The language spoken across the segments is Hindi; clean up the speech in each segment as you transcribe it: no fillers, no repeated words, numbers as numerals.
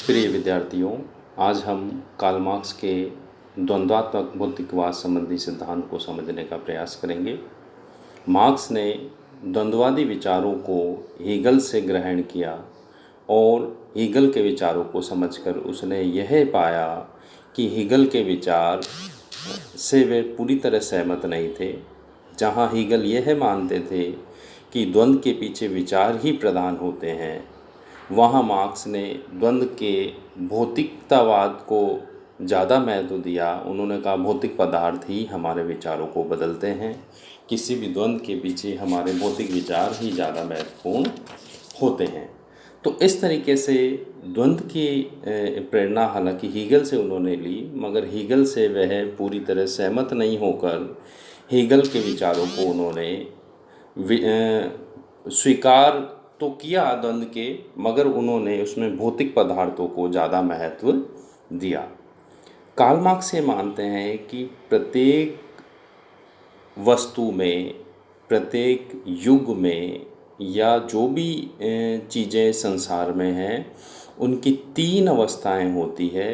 प्रिय विद्यार्थियों, आज हम कार्ल मार्क्स के द्वंद्वात्मक भौतिकवाद संबंधी सिद्धांत को समझने का प्रयास करेंगे। मार्क्स ने द्वंद्ववादी विचारों को हीगल से ग्रहण किया और हीगल के विचारों को समझकर उसने यह पाया कि हीगल के विचार से वे पूरी तरह सहमत नहीं थे। जहाँ हीगल यह मानते थे कि द्वंद्व के पीछे विचार ही प्रधान होते हैं, वहाँ मार्क्स ने द्वंद्व के भौतिकतावाद को ज़्यादा महत्व दिया। उन्होंने कहा भौतिक पदार्थ ही हमारे विचारों को बदलते हैं, किसी भी द्वंद्व के पीछे हमारे भौतिक विचार ही ज़्यादा महत्वपूर्ण होते हैं। तो इस तरीके से द्वंद्व की प्रेरणा हालांकि हीगल से उन्होंने ली, मगर हीगल से वह पूरी तरह सहमत नहीं होकर हीगल के विचारों को उन्होंने स्वीकार तो किया द्वंद्व के, मगर उन्होंने उसमें भौतिक पदार्थों को ज़्यादा महत्व दिया। कार्ल मार्क्स ये मानते हैं कि प्रत्येक वस्तु में, प्रत्येक युग में या जो भी चीज़ें संसार में हैं, उनकी तीन अवस्थाएं होती है: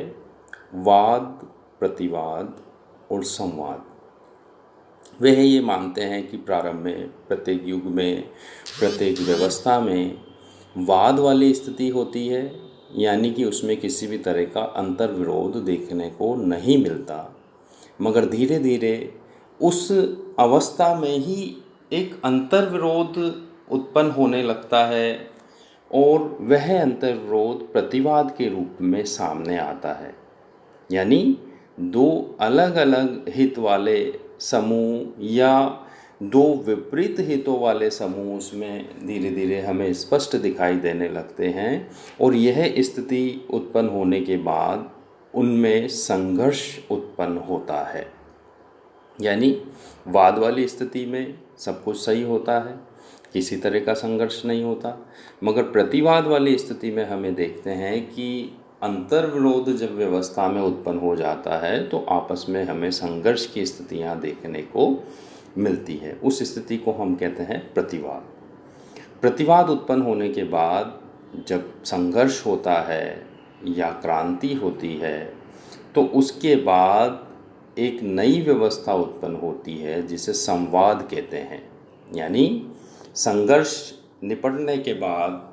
वाद, प्रतिवाद और संवाद। वह ये मानते हैं कि प्रारंभ में, प्रत्येक युग में, प्रत्येक व्यवस्था में वाद वाली स्थिति होती है, यानी कि उसमें किसी भी तरह का अंतर्विरोध देखने को नहीं मिलता, मगर धीरे धीरे उस अवस्था में ही एक अंतर्विरोध उत्पन्न होने लगता है और वह अंतर्विरोध प्रतिवाद के रूप में सामने आता है। यानी दो अलग अलग हित वाले समूह या दो विपरीत हितों वाले समूह उसमें धीरे धीरे हमें स्पष्ट दिखाई देने लगते हैं, और यह स्थिति उत्पन्न होने के बाद उनमें संघर्ष उत्पन्न होता है। यानी वाद वाली स्थिति में सब कुछ सही होता है, किसी तरह का संघर्ष नहीं होता, मगर प्रतिवाद वाली स्थिति में हमें देखते हैं कि अंतर्विरोध जब व्यवस्था में उत्पन्न हो जाता है तो आपस में हमें संघर्ष की स्थितियां देखने को मिलती है। उस स्थिति को हम कहते हैं प्रतिवाद। प्रतिवाद उत्पन्न होने के बाद जब संघर्ष होता है या क्रांति होती है, तो उसके बाद एक नई व्यवस्था उत्पन्न होती है जिसे संवाद कहते हैं। यानी संघर्ष निपटने के बाद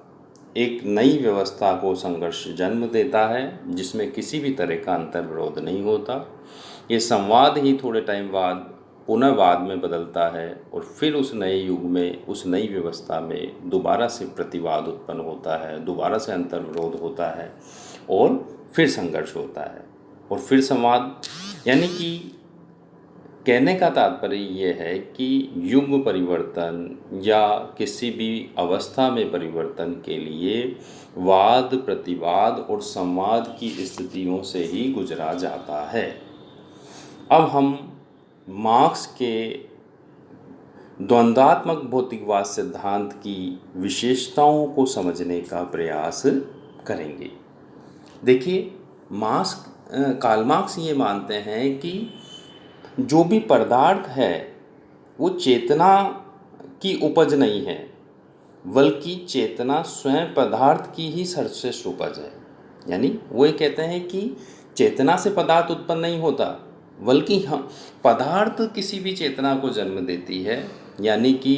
एक नई व्यवस्था को संघर्ष जन्म देता है, जिसमें किसी भी तरह का अंतर्विरोध नहीं होता। ये संवाद ही थोड़े टाइम बाद पुनः वाद में बदलता है और फिर उस नए युग में, उस नई व्यवस्था में दोबारा से प्रतिवाद उत्पन्न होता है, दोबारा से अंतर्विरोध होता है और फिर संघर्ष होता है और फिर संवाद। यानी कि कहने का तात्पर्य ये है कि युग परिवर्तन या किसी भी अवस्था में परिवर्तन के लिए वाद, प्रतिवाद और संवाद की स्थितियों से ही गुजरा जाता है। अब हम मार्क्स के द्वंद्वात्मक भौतिकवाद सिद्धांत की विशेषताओं को समझने का प्रयास करेंगे। देखिए, कार्ल मार्क्स ये मानते हैं कि जो भी पदार्थ है वो चेतना की उपज नहीं है, बल्कि चेतना स्वयं पदार्थ की ही सर्वश्रेष्ठ उपज है। यानी वो ये कहते हैं कि चेतना से पदार्थ उत्पन्न नहीं होता, बल्कि पदार्थ किसी भी चेतना को जन्म देती है। यानी कि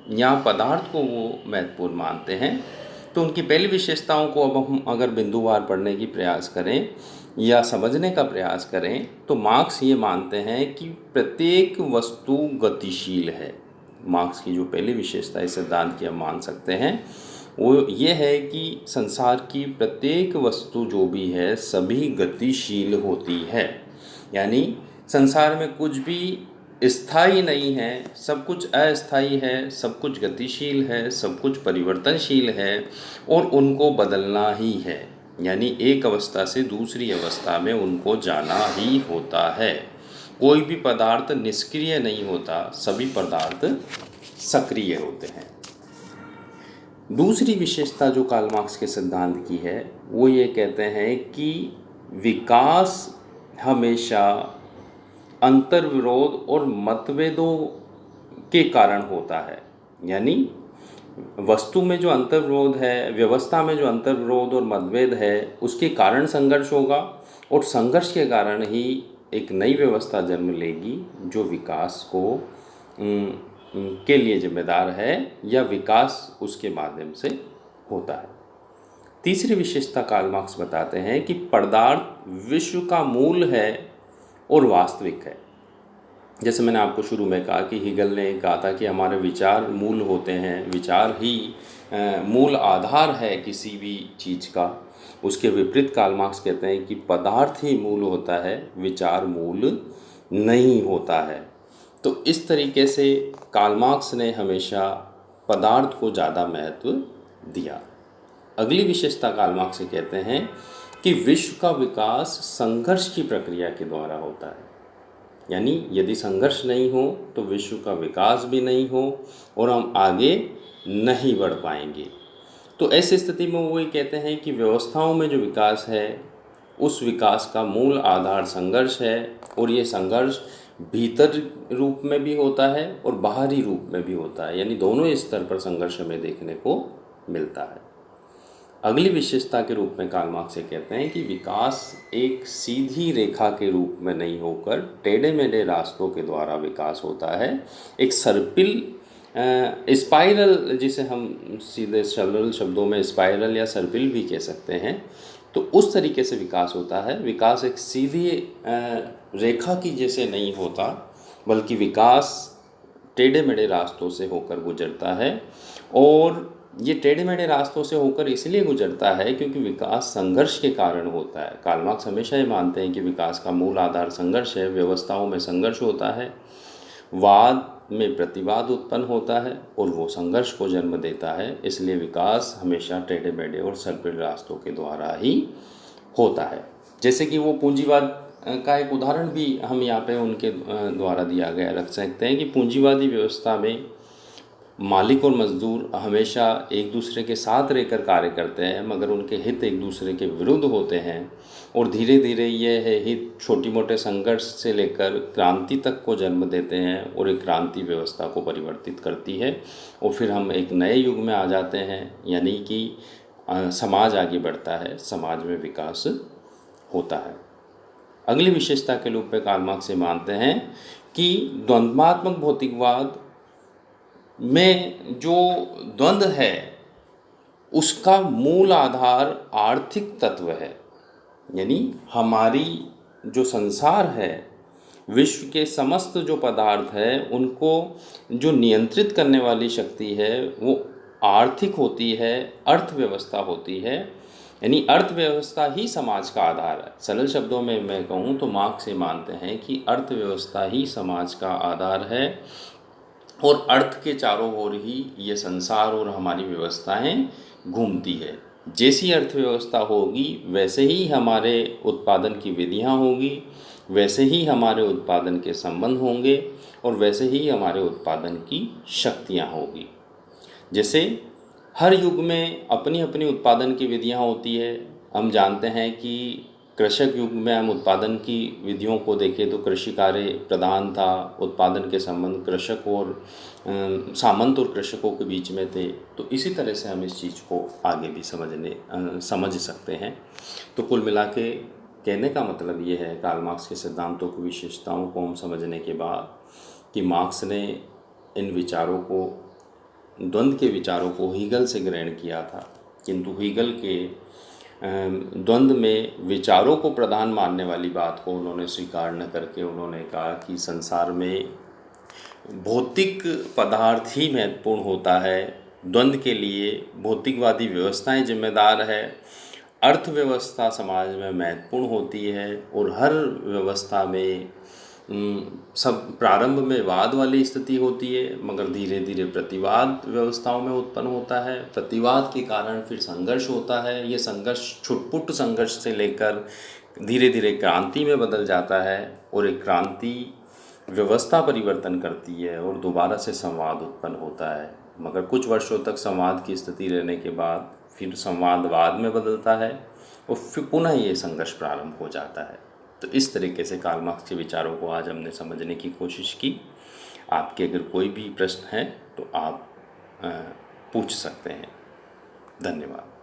यहाँ पदार्थ को वो महत्वपूर्ण मानते हैं। तो उनकी पहली विशेषताओं को अब हम अगर बिंदुवार पढ़ने की प्रयास करें या समझने का प्रयास करें, तो मार्क्स ये मानते हैं कि प्रत्येक वस्तु गतिशील है। मार्क्स की जो पहली विशेषता इस सिद्धांत की हम मान सकते हैं वो ये है कि संसार की प्रत्येक वस्तु जो भी है सभी गतिशील होती है। यानी संसार में कुछ भी स्थायी नहीं है, सब कुछ अस्थायी है, सब कुछ गतिशील है, सब कुछ परिवर्तनशील है और उनको बदलना ही है। यानी एक अवस्था से दूसरी अवस्था में उनको जाना ही होता है। कोई भी पदार्थ निष्क्रिय नहीं होता, सभी पदार्थ सक्रिय होते हैं। दूसरी विशेषता जो कार्ल मार्क्स के सिद्धांत की है वो ये कहते हैं कि विकास हमेशा अंतर्विरोध और मतभेदों के कारण होता है। यानी वस्तु में जो अंतर्विरोध है, व्यवस्था में जो अंतर्विरोध और मतभेद है, उसके कारण संघर्ष होगा और संघर्ष के कारण ही एक नई व्यवस्था जन्म लेगी जो विकास को के लिए जिम्मेदार है या विकास उसके माध्यम से होता है। तीसरी विशेषता कार्ल मार्क्स बताते हैं कि पदार्थ विश्व का मूल है और वास्तविक है। जैसे मैंने आपको शुरू में कहा कि हीगल ने कहा था कि हमारे विचार मूल होते हैं, विचार ही मूल आधार है किसी भी चीज़ का। उसके विपरीत कार्ल मार्क्स कहते हैं कि पदार्थ ही मूल होता है, विचार मूल नहीं होता है। तो इस तरीके से कार्ल मार्क्स ने हमेशा पदार्थ को ज़्यादा महत्व दिया। अगली विशेषता कार्ल मार्क्स से कहते हैं कि विश्व का विकास संघर्ष की प्रक्रिया के द्वारा होता है। यानी यदि संघर्ष नहीं हो तो विश्व का विकास भी नहीं हो और हम आगे नहीं बढ़ पाएंगे। तो ऐसी स्थिति में वो ये कहते हैं कि व्यवस्थाओं में जो विकास है उस विकास का मूल आधार संघर्ष है और ये संघर्ष भीतर रूप में भी होता है और बाहरी रूप में भी होता है, यानी दोनों स्तर पर संघर्ष हमें देखने को मिलता है। अगली विशेषता के रूप में कार्ल मार्क्स ये कहते हैं कि विकास एक सीधी रेखा के रूप में नहीं होकर टेढ़े मेढ़े रास्तों के द्वारा विकास होता है। एक सर्पिल स्पाइरल, जिसे हम सीधे सरल शब्दों में स्पाइरल या सर्पिल भी कह सकते हैं, तो उस तरीके से विकास होता है। विकास एक सीधी रेखा की जैसे नहीं होता, बल्कि विकास टेढ़े मेढ़े रास्तों से होकर गुजरता है। और ये टेढ़े मेढ़े रास्तों से होकर इसलिए गुजरता है क्योंकि विकास संघर्ष के कारण होता है। कार्ल मार्क्स हमेशा ये मानते हैं कि विकास का मूल आधार संघर्ष है, व्यवस्थाओं में संघर्ष होता है, वाद में प्रतिवाद उत्पन्न होता है और वो संघर्ष को जन्म देता है। इसलिए विकास हमेशा टेढ़े मेढ़े और सर्पिल रास्तों के द्वारा ही होता है। जैसे कि वो पूंजीवाद का एक उदाहरण भी हम यहाँ पे उनके द्वारा दिया गया रख सकते हैं कि पूंजीवादी व्यवस्था में मालिक और मजदूर हमेशा एक दूसरे के साथ रहकर कार्य करते हैं, मगर उनके हित एक दूसरे के विरुद्ध होते हैं और धीरे धीरे ये है हित छोटी मोटे संघर्ष से लेकर क्रांति तक को जन्म देते हैं और एक क्रांति व्यवस्था को परिवर्तित करती है और फिर हम एक नए युग में आ जाते हैं, यानी कि समाज आगे बढ़ता है, समाज में विकास होता है। अगली विशेषता के रूप में कार्ल मार्क्स ये मानते हैं कि द्वंद्वात्मक भौतिकवाद में जो द्वंद्व है उसका मूल आधार आर्थिक तत्व है। यानी हमारी जो संसार है, विश्व के समस्त जो पदार्थ है, उनको जो नियंत्रित करने वाली शक्ति है वो आर्थिक होती है, अर्थव्यवस्था होती है। यानी अर्थव्यवस्था ही समाज का आधार है। सरल शब्दों में मैं कहूँ तो मार्क्स ये मानते हैं कि अर्थव्यवस्था ही समाज का आधार है और अर्थ के चारों ओर ही ये संसार और हमारी व्यवस्थाएं घूमती है। जैसी अर्थव्यवस्था होगी वैसे ही हमारे उत्पादन की विधियां होगी, वैसे ही हमारे उत्पादन के संबंध होंगे और वैसे ही हमारे उत्पादन की शक्तियां होगी। जैसे हर युग में अपनी अपनी उत्पादन की विधियां होती है। हम जानते हैं कि कृषक युग में हम उत्पादन की विधियों को देखें तो कृषि कार्य प्रधान था, उत्पादन के संबंध कृषक और सामंत और कृषकों के बीच में थे। तो इसी तरह से हम इस चीज़ को आगे भी समझ सकते हैं। तो कुल मिला के कहने का मतलब ये है, कार्ल मार्क्स के सिद्धांतों की विशेषताओं को हम समझने के बाद, कि मार्क्स ने इन विचारों को, द्वंद्व के विचारों को हीगल से ग्रहण किया था, किंतु हीगल के द्वंद्व में विचारों को प्रधान मानने वाली बात को उन्होंने स्वीकार न करके उन्होंने कहा कि संसार में भौतिक पदार्थ ही महत्वपूर्ण होता है। द्वंद्व के लिए भौतिकवादी व्यवस्थाएं जिम्मेदार है, अर्थव्यवस्था समाज में महत्वपूर्ण होती है और हर व्यवस्था में सब प्रारंभ में वाद वाली स्थिति होती है, मगर धीरे धीरे प्रतिवाद व्यवस्थाओं में उत्पन्न होता है। प्रतिवाद के कारण फिर संघर्ष होता है। ये संघर्ष छुटपुट संघर्ष से लेकर धीरे धीरे क्रांति में बदल जाता है और एक क्रांति व्यवस्था परिवर्तन करती है और दोबारा से संवाद उत्पन्न होता है। मगर कुछ वर्षों तक संवाद की स्थिति रहने के बाद फिर संवाद वाद में बदलता है और फिर पुनः ये संघर्ष प्रारंभ हो जाता है। तो इस तरीके से कार्ल मार्क्स के विचारों को आज हमने समझने की कोशिश की। आपके अगर कोई भी प्रश्न है तो आप पूछ सकते हैं। धन्यवाद।